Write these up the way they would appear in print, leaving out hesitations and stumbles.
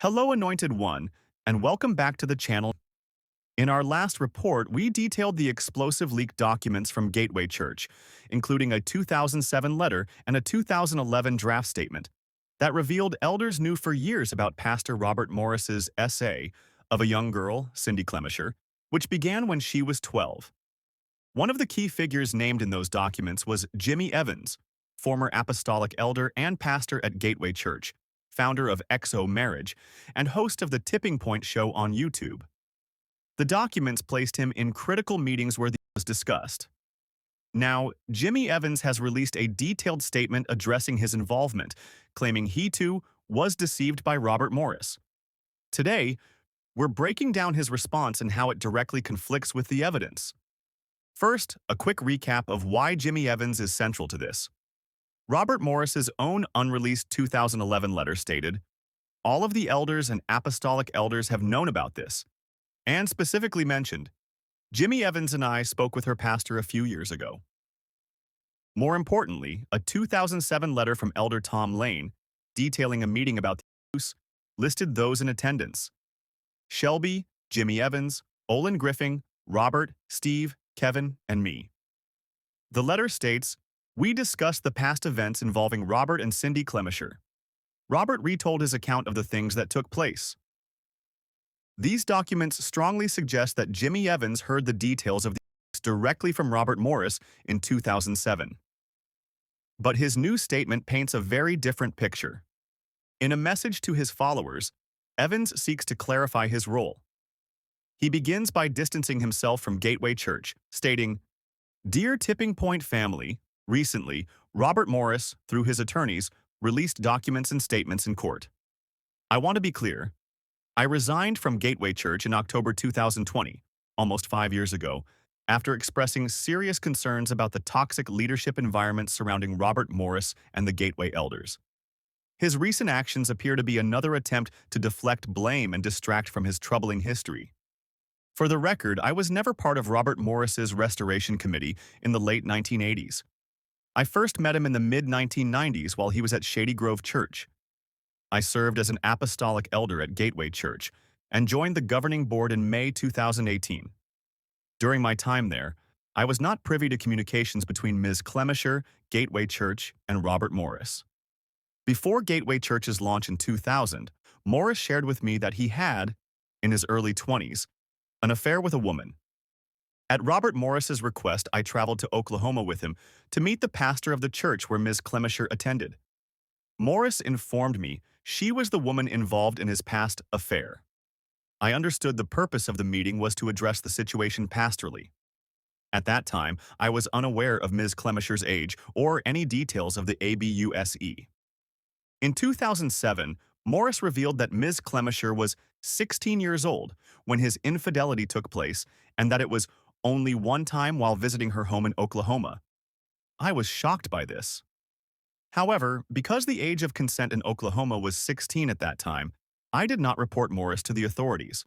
Hello, Anointed One, and welcome back to the channel. In our last report, we detailed the explosive leaked documents from Gateway Church, including a 2007 letter and a 2011 draft statement that revealed elders knew for years about Pastor Robert Morris's essay of a young girl, Cindy Clemisher, which began when she was 12. One of the key figures named in those documents was Jimmy Evans, former apostolic elder and pastor at Gateway Church, founder of XO Marriage, and host of the Tipping Point show on YouTube. The documents placed him in critical meetings where this was discussed. Now, Jimmy Evans has released a detailed statement addressing his involvement, claiming he too was deceived by Robert Morris. Today, we're breaking down his response and how it directly conflicts with the evidence. First, a quick recap of why Jimmy Evans is central to this. Robert Morris's own unreleased 2011 letter stated, "All of the elders and apostolic elders have known about this," and specifically mentioned, "Jimmy Evans and I spoke with her pastor a few years ago." More importantly, a 2007 letter from Elder Tom Lane, detailing a meeting about the use, listed those in attendance: Shelby, Jimmy Evans, Olin Griffin, Robert, Steve, Kevin, and me. The letter states, "We discussed the past events involving Robert and Cindy Clemisher." Robert retold his account of the things that took place. These documents strongly suggest that Jimmy Evans heard the details of the events directly from Robert Morris in 2007. But his new statement paints a very different picture. In a message to his followers, Evans seeks to clarify his role. He begins by distancing himself from Gateway Church, stating, "Dear Tipping Point family, recently, Robert Morris, through his attorneys, released documents and statements in court. I want to be clear. I resigned from Gateway Church in October 2020, almost 5 years ago, after expressing serious concerns about the toxic leadership environment surrounding Robert Morris and the Gateway elders. His recent actions appear to be another attempt to deflect blame and distract from his troubling history. For the record, I was never part of Robert Morris's restoration committee in the late 1980s. I first met him in the mid-1990s while he was at Shady Grove Church. I served as an apostolic elder at Gateway Church and joined the governing board in May 2018. During my time there, I was not privy to communications between Ms. Clemisher, Gateway Church, and Robert Morris. Before Gateway Church's launch in 2000, Morris shared with me that he had, in his early 20s, an affair with a woman. At Robert Morris's request, I traveled to Oklahoma with him to meet the pastor of the church where Ms. Clemisher attended. Morris informed me she was the woman involved in his past affair. I understood the purpose of the meeting was to address the situation pastorally. At that time, I was unaware of Ms. Clemisher's age or any details of the ABUSE. In 2007, Morris revealed that Ms. Clemisher was 16 years old when his infidelity took place and that it was only one time while visiting her home in Oklahoma. I was shocked by this. However, because the age of consent in Oklahoma was 16 at that time, I did not report Morris to the authorities.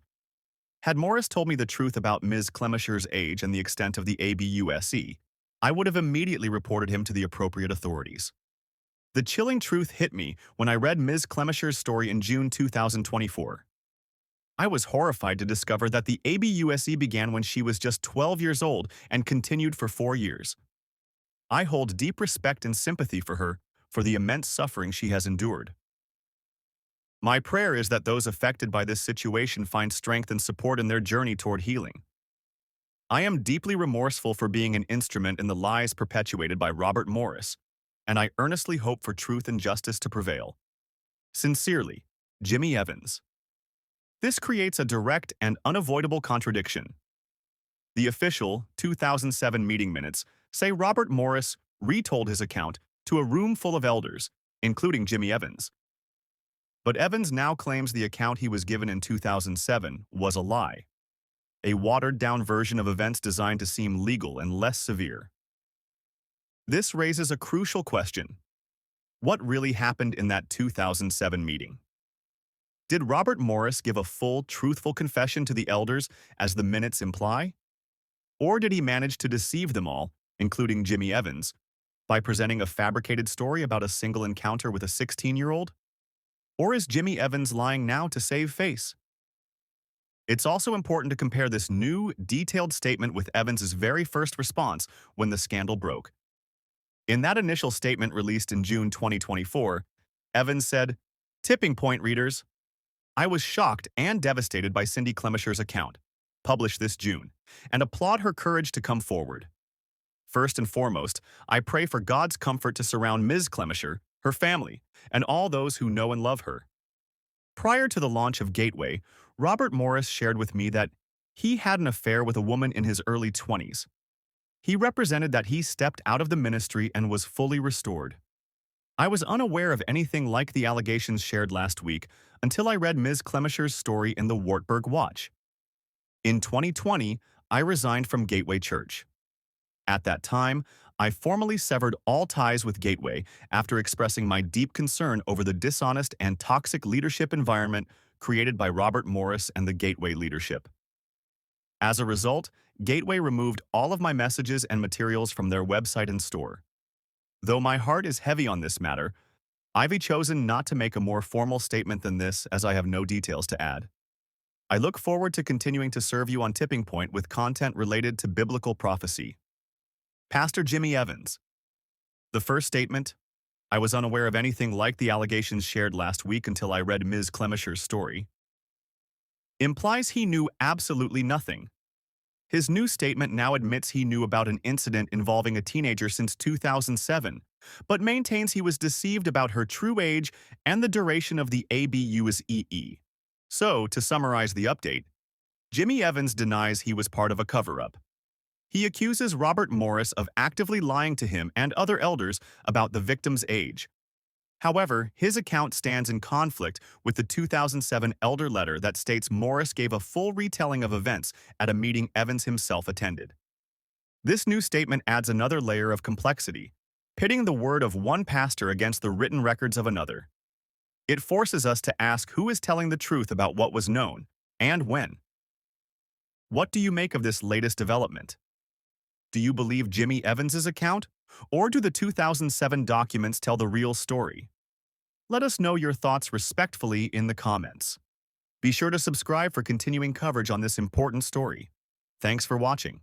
Had Morris told me the truth about Ms. Clemisher's age and the extent of the ABUSE, I would have immediately reported him to the appropriate authorities. The chilling truth hit me when I read Ms. Clemisher's story in June 2024. I was horrified to discover that the ABUSE began when she was just 12 years old and continued for 4 years. I hold deep respect and sympathy for her for the immense suffering she has endured. My prayer is that those affected by this situation find strength and support in their journey toward healing. I am deeply remorseful for being an instrument in the lies perpetuated by Robert Morris, and I earnestly hope for truth and justice to prevail. Sincerely, Jimmy Evans. This creates a direct and unavoidable contradiction. The official 2007 meeting minutes say Robert Morris retold his account to a room full of elders, including Jimmy Evans. But Evans now claims the account he was given in 2007 was a lie, a watered-down version of events designed to seem legal and less severe. This raises a crucial question. What really happened in that 2007 meeting? Did Robert Morris give a full, truthful confession to the elders, as the minutes imply? Or did he manage to deceive them all, including Jimmy Evans, by presenting a fabricated story about a single encounter with a 16-year-old? Or is Jimmy Evans lying now to save face? It's also important to compare this new, detailed statement with Evans's very first response when the scandal broke. In that initial statement released in June 2024, Evans said, "Tipping point readers, I was shocked and devastated by Cindy Clemisher's account, published this June, and applaud her courage to come forward. First and foremost, I pray for God's comfort to surround Ms. Clemisher, her family, and all those who know and love her." Prior to the launch of Gateway, Robert Morris shared with me that he had an affair with a woman in his early 20s. He represented that he stepped out of the ministry and was fully restored. I was unaware of anything like the allegations shared last week until I read Ms. Clemisher's story in the Wartburg Watch. In 2020, I resigned from Gateway Church. At that time, I formally severed all ties with Gateway after expressing my deep concern over the dishonest and toxic leadership environment created by Robert Morris and the Gateway leadership. As a result, Gateway removed all of my messages and materials from their website and store. Though my heart is heavy on this matter, I've chosen not to make a more formal statement than this as I have no details to add. I look forward to continuing to serve you on Tipping Point with content related to biblical prophecy. Pastor Jimmy Evans. The first statement, I was unaware of anything like the allegations shared last week until I read Ms. Clemisher's story, implies he knew absolutely nothing. His new statement now admits he knew about an incident involving a teenager since 2007, but maintains he was deceived about her true age and the duration of the ABU's EE. So, to summarize the update, Jimmy Evans denies he was part of a cover-up. He accuses Robert Morris of actively lying to him and other elders about the victim's age. However, his account stands in conflict with the 2007 elder letter that states Morris gave a full retelling of events at a meeting Evans himself attended. This new statement adds another layer of complexity, pitting the word of one pastor against the written records of another. It forces us to ask who is telling the truth about what was known, and when. What do you make of this latest development? Do you believe Jimmy Evans's account, or do the 2007 documents tell the real story? Let us know your thoughts respectfully in the comments. Be sure to subscribe for continuing coverage on this important story. Thanks for watching.